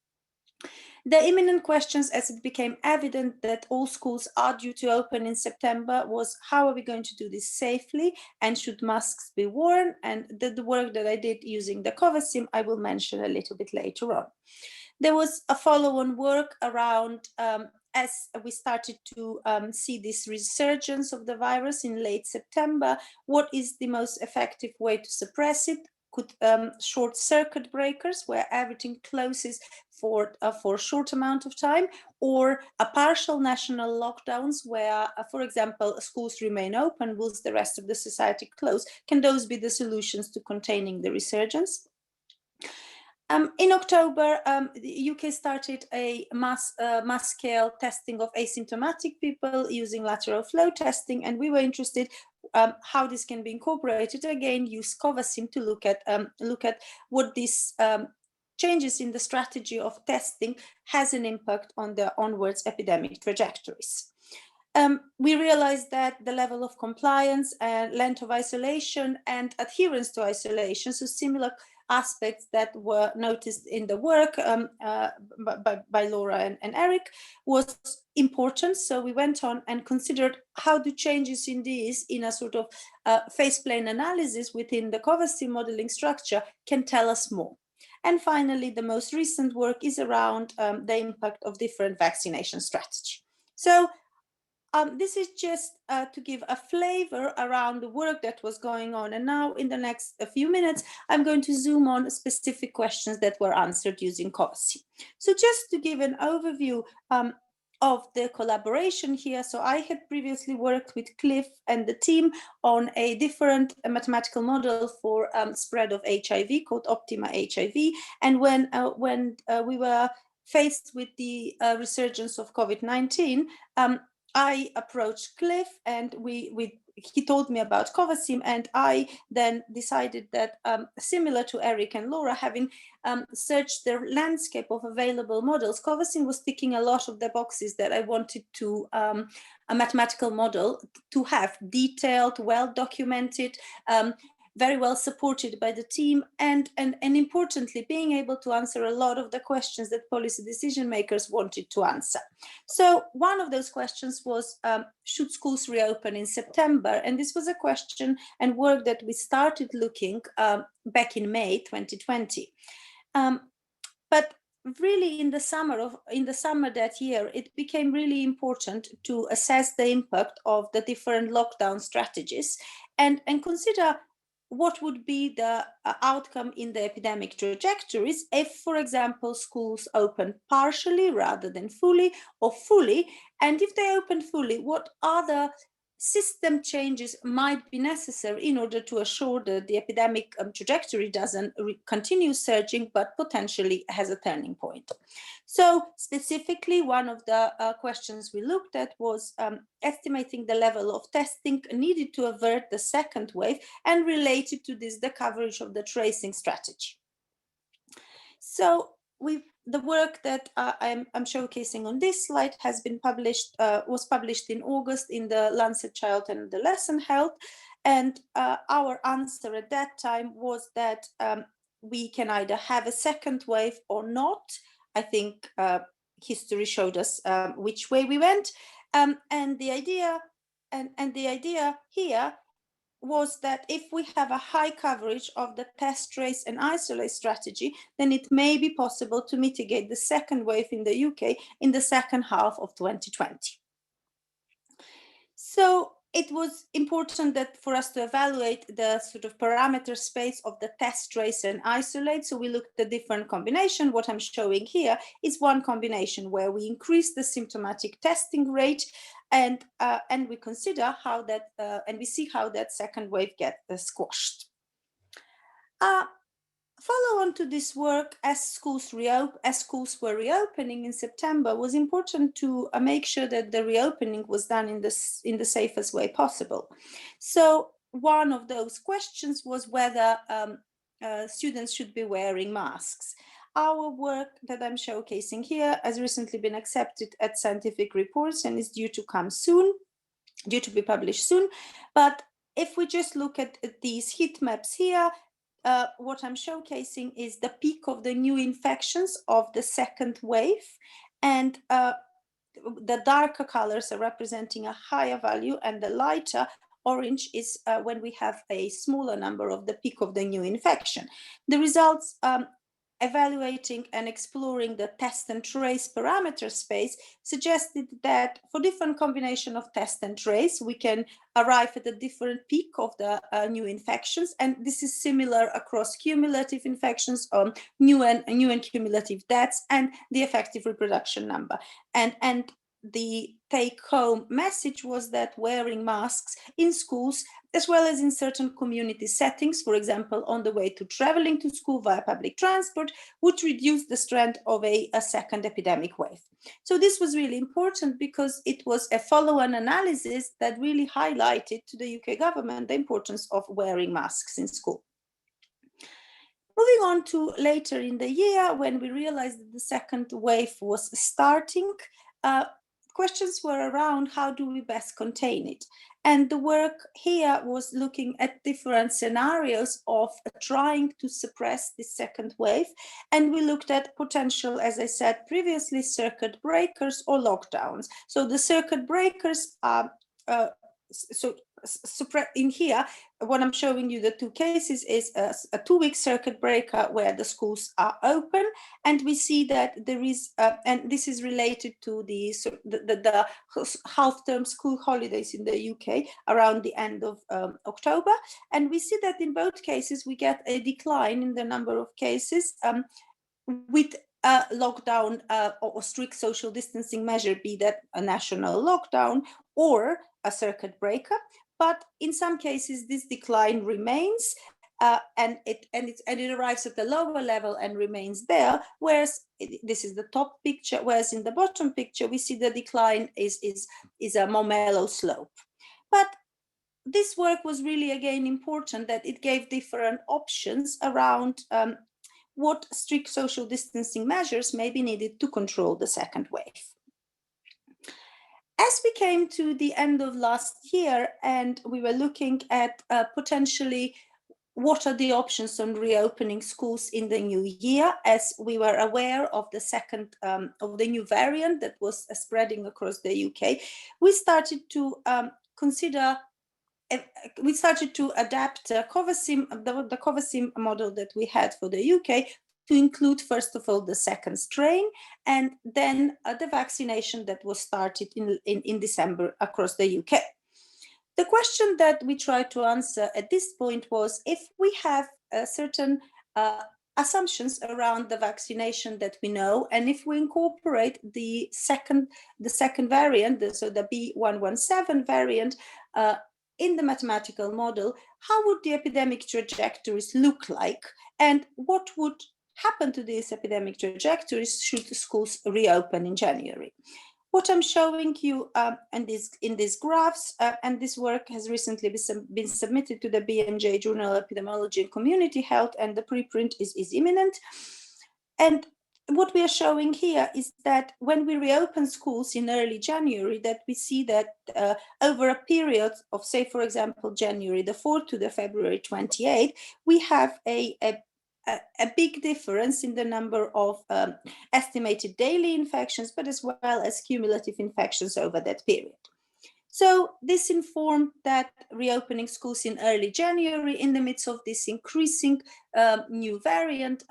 The imminent questions, as it became evident that all schools are due to open in September, was how are we going to do this safely, and should masks be worn? And the work that I did using the Covasim, I will mention a little bit later on. There was a follow-on work around as we started to see this resurgence of the virus in late September, what is the most effective way to suppress it? Could short circuit breakers, where everything closes for a short amount of time, or a partial national lockdowns where, for example, schools remain open whilst the rest of the society closed? Can those be the solutions to containing the resurgence? In October, the UK started a mass-scale testing of asymptomatic people using lateral flow testing, and we were interested how this can be incorporated. Again, use Covasim to look at what these changes in the strategy of testing has an impact on the onwards epidemic trajectories. We realized that the level of compliance and length of isolation and adherence to isolation, so similar aspects that were noticed in the work by Laura and Eric, was important. So we went on and considered how do changes in these, in a sort of phase plane analysis within the Covasim modeling structure, can tell us more. And finally, the most recent work is around the impact of different vaccination strategy. So this is just to give a flavor around the work that was going on. And now in the next few minutes, I'm going to zoom on specific questions that were answered using Covasim. So just to give an overview of the collaboration here. So I had previously worked with Cliff and the team on a different mathematical model for spread of HIV called Optima HIV. And when we were faced with the resurgence of COVID-19, I approached Cliff, and he told me about Covasim, and I then decided that similar to Eric and Laura, having searched the landscape of available models, Covasim was ticking a lot of the boxes that I wanted to a mathematical model to have detailed, well documented, very well supported by the team, and importantly, being able to answer a lot of the questions that policy decision makers wanted to answer. So one of those questions was, should schools reopen in September? And this was a question and work that we started looking back in May 2020. But really in the summer that year, it became really important to assess the impact of the different lockdown strategies and consider what would be the outcome in the epidemic trajectories if, for example, schools open partially rather than fully, or fully, and if they open fully, what other system changes might be necessary in order to assure that the epidemic trajectory doesn't continue surging, but potentially has a turning point. So specifically, one of the questions we looked at was estimating the level of testing needed to avert the second wave, and related to this, the coverage of the tracing strategy. So the work that I'm showcasing on this slide has been published, was published in August in the Lancet Child and Adolescent Health. And our answer at that time was that we can either have a second wave or not. I think history showed us which way we went. And the idea here was that if we have a high coverage of the test, trace and isolate strategy, then it may be possible to mitigate the second wave in the UK in the second half of 2020. So it was important that for us to evaluate the sort of parameter space of the test, trace and isolate. So we looked at different combination. What I'm showing here is one combination where we increase the symptomatic testing rate, and we consider how that and we see how that second wave gets squashed. Follow on to this work, as schools were reopening in September, was important to make sure that the reopening was done in the safest way possible. So one of those questions was whether students should be wearing masks. Our work that I'm showcasing here has recently been accepted at Scientific Reports and is due to be published soon. But if we just look at these heat maps here, what I'm showcasing is the peak of the new infections of the second wave, and the darker colors are representing a higher value, and the lighter orange is when we have a smaller number of the peak of the new infection. The results evaluating and exploring the test and trace parameter space suggested that for different combination of test and trace, we can arrive at a different peak of the new infections. And this is similar across cumulative infections, new and cumulative deaths, and the effective reproduction number. And the take-home message was that wearing masks in schools, as well as in certain community settings, for example, on the way to traveling to school via public transport, would reduce the strength of a second epidemic wave. So this was really important because it was a follow-on analysis that really highlighted to the UK government the importance of wearing masks in school. Moving on to later in the year, when we realized that the second wave was starting, questions were around how do we best contain it. And the work here was looking at different scenarios of trying to suppress the second wave. And we looked at potential, as I said previously, circuit breakers or lockdowns. So the circuit breakers are, in here, what I'm showing you, the two cases is a 2-week circuit breaker where the schools are open, and we see that there is, and this is related to the half-term school holidays in the UK around the end of October, and we see that in both cases we get a decline in the number of cases with a lockdown or strict social distancing measure, be that a national lockdown or a circuit breaker. But in some cases, this decline remains, and it arrives at the lower level and remains there. Whereas this is the top picture, whereas in the bottom picture we see the decline is a more mellow slope. But this work was really again important, that it gave different options around what strict social distancing measures may be needed to control the second wave. As we came to the end of last year and we were looking at potentially what are the options on reopening schools in the new year, as we were aware of the second of the new variant that was spreading across the UK, we started to adapt Covasim, the Covasim model that we had for the UK, to include, first of all, the second strain, and then the vaccination that was started in December across the UK. The question that we tried to answer at this point was, if we have certain assumptions around the vaccination that we know, and if we incorporate the second variant, so the B117 variant, in the mathematical model, how would the epidemic trajectories look like, and what would happen to these epidemic trajectories should the schools reopen in January? What I'm showing you in these graphs, and this work has recently been submitted to the BMJ Journal of Epidemiology and Community Health, and the preprint is imminent. And what we are showing here is that when we reopen schools in early January, that we see that over a period of, say, for example, January the 4th to the February 28th, we have a a big difference in the number of estimated daily infections, but as well as cumulative infections over that period. So this informed that reopening schools in early January in the midst of this increasing new variant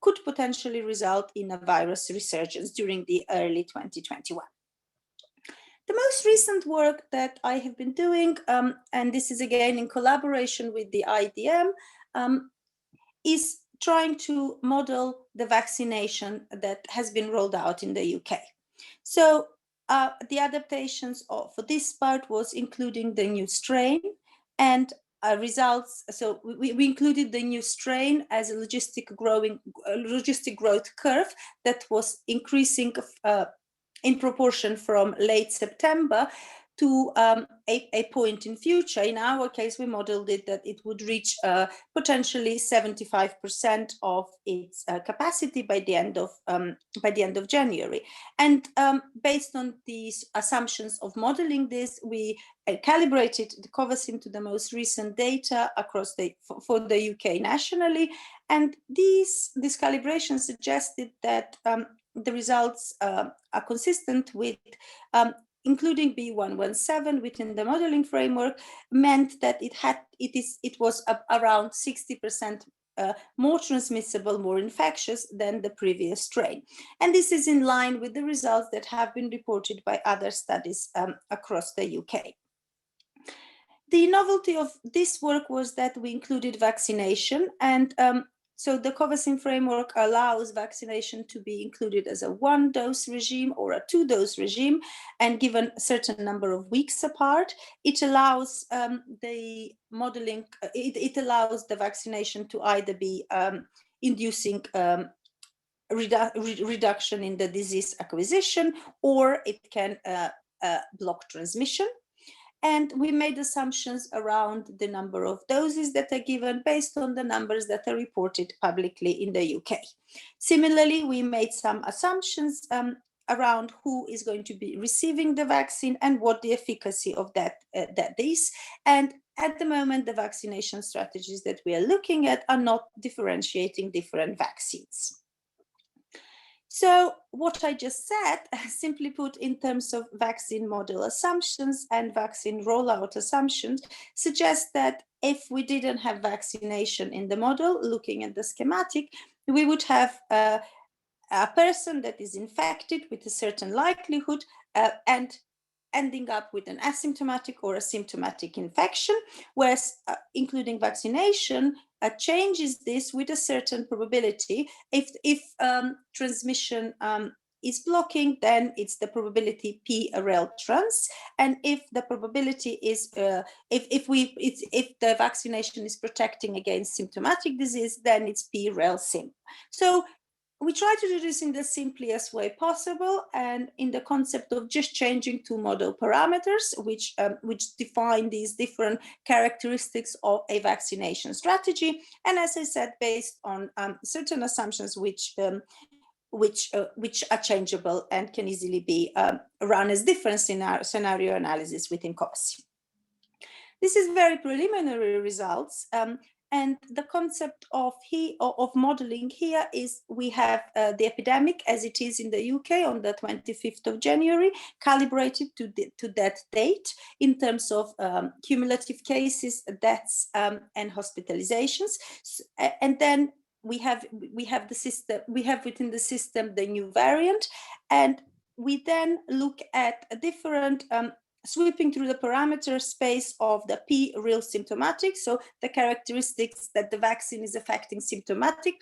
could potentially result in a virus resurgence during the early 2021. The most recent work that I have been doing, and this is again in collaboration with the IDM, is trying to model the vaccination that has been rolled out in the UK. So the adaptations for this part was including the new strain and results. So we included the new strain as a logistic growth curve that was increasing in proportion from late September to a point in future. In our case, we modeled it that it would reach potentially 75% of its capacity by the end of January. And based on these assumptions of modeling this, we calibrated the Covasim to the most recent data across for the UK nationally. And this calibration suggested that the results are consistent with including B117 within the modeling framework, meant that it was around 60% more transmissible, more infectious than the previous strain. And this is in line with the results that have been reported by other studies across the UK. The novelty of this work was that we included vaccination, and so the Covasim framework allows vaccination to be included as a 1-dose regime or a 2-dose regime, and given a certain number of weeks apart. It allows the modeling, it allows the vaccination to either be inducing reduction in the disease acquisition, or it can block transmission. And we made assumptions around the number of doses that are given based on the numbers that are reported publicly in the UK. Similarly, we made some assumptions around who is going to be receiving the vaccine and what the efficacy of that is. And at the moment, the vaccination strategies that we are looking at are not differentiating different vaccines. So what I just said, simply put, in terms of vaccine model assumptions and vaccine rollout assumptions, suggests that if we didn't have vaccination in the model, looking at the schematic, we would have a person that is infected with a certain likelihood and ending up with an asymptomatic or a symptomatic infection, whereas including vaccination changes this with a certain probability. If transmission is blocking, then it's the probability P rel trans, and if the probability is if the vaccination is protecting against symptomatic disease, then it's P rel sim. So we try to do this in the simplest way possible, and in the concept of just changing two model parameters, which define these different characteristics of a vaccination strategy. And as I said, based on certain assumptions which are changeable and can easily be run as different scenario analysis within Covasim. This is very preliminary results. And the concept of modeling here is we have the epidemic as it is in the UK on the 25th of January, calibrated to that date in terms of cumulative cases, deaths, and hospitalizations. And then we have within the system the new variant, and we then look at a different sweeping through the parameter space of the P real symptomatic, so the characteristics that the vaccine is affecting symptomatic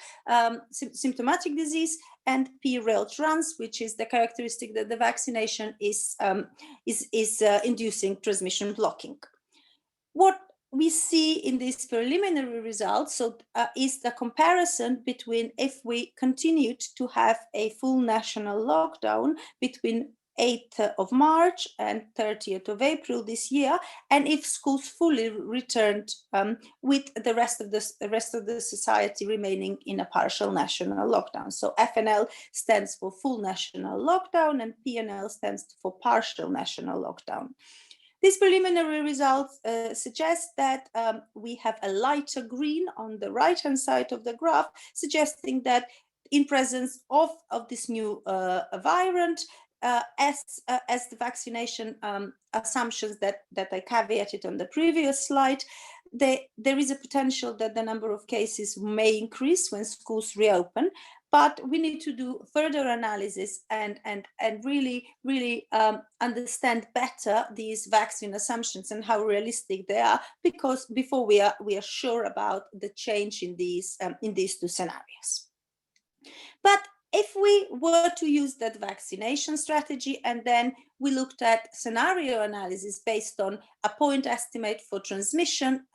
disease, and P real trans, which is the characteristic that the vaccination is inducing transmission blocking. What we see in these preliminary results is the comparison between if we continued to have a full national lockdown between 8th of March and 30th of April this year, and if schools fully returned with the rest of the society remaining in a partial national lockdown. So FNL stands for full national lockdown and PNL stands for partial national lockdown. These preliminary results suggest that we have a lighter green on the right-hand side of the graph, suggesting that in presence of this new variant, as the vaccination assumptions that I caveated on the previous slide, there is a potential that the number of cases may increase when schools reopen, but we need to do further analysis and really understand better these vaccine assumptions and how realistic they are, because before we are sure about the change in these two scenarios. But if we were to use that vaccination strategy and then we looked at scenario analysis based on a point estimate for transmission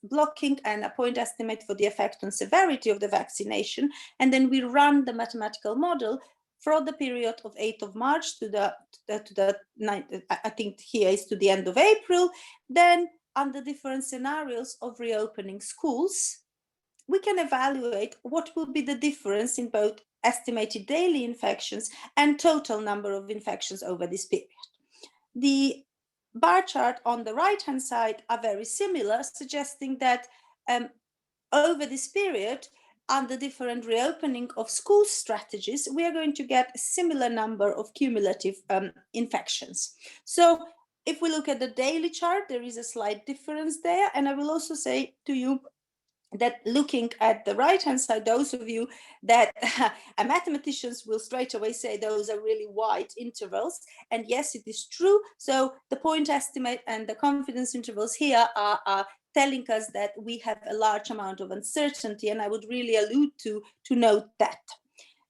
blocking and a point estimate for the effect on severity of the vaccination, and then we run the mathematical model for the period of 8th of March to the 9th, I think here is to the end of April, then under different scenarios of reopening schools, we can evaluate what will be the difference in both estimated daily infections and total number of infections over this period. The bar chart on the right-hand side are very similar, suggesting that over this period, under different reopening of school strategies, we are going to get a similar number of cumulative infections. So if we look at the daily chart, there is a slight difference there. And I will also say to you that looking at the right-hand side, those of you that mathematicians will straight away say those are really wide intervals. And yes, it is true. So the point estimate and the confidence intervals here are telling us that we have a large amount of uncertainty. And I would really allude to note that,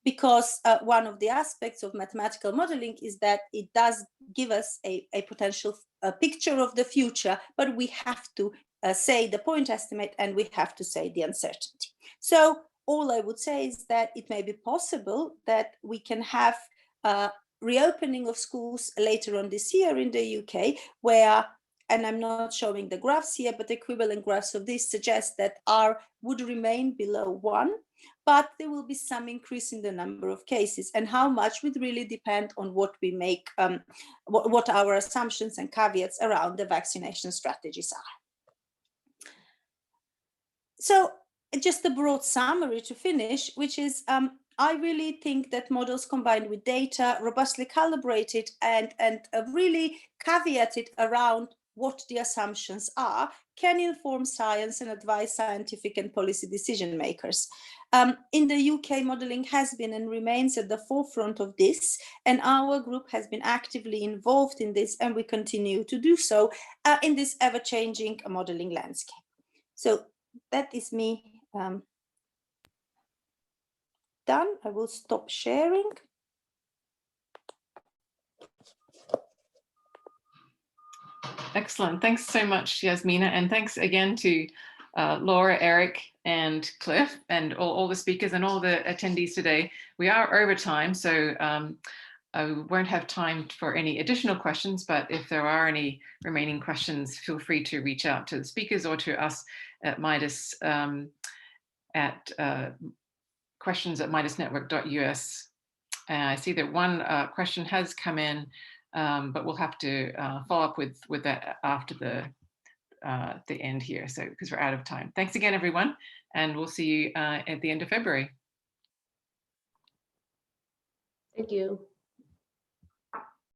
because one of the aspects of mathematical modeling is that it does give us a potential picture of the future, but we have to say the point estimate and we have to say the uncertainty. So all I would say is that it may be possible that we can have reopening of schools later on this year in the UK, where, and I'm not showing the graphs here, but equivalent graphs of this suggest that R would remain below 1, but there will be some increase in the number of cases, and how much would really depend on what we make, what our assumptions and caveats around the vaccination strategies are. So just a broad summary to finish, which is I really think that models combined with data, robustly calibrated and really caveated around what the assumptions are, can inform science and advise scientific and policy decision makers. In the UK, modeling has been and remains at the forefront of this, and our group has been actively involved in this, and we continue to do so in this ever-changing modeling landscape. So that is me done. I will stop sharing. Excellent. Thanks so much, Jasmina. And thanks again to Laura, Eric, and Cliff, and all the speakers and all the attendees today. We are over time, so I won't have time for any additional questions, but if there are any remaining questions, feel free to reach out to the speakers or to us at MIDAS at questions@midasnetwork.us. I see that one question has come in, but we'll have to follow up with that after the end here, so because we're out of time. Thanks again, everyone, and we'll see you at the end of February. Thank you.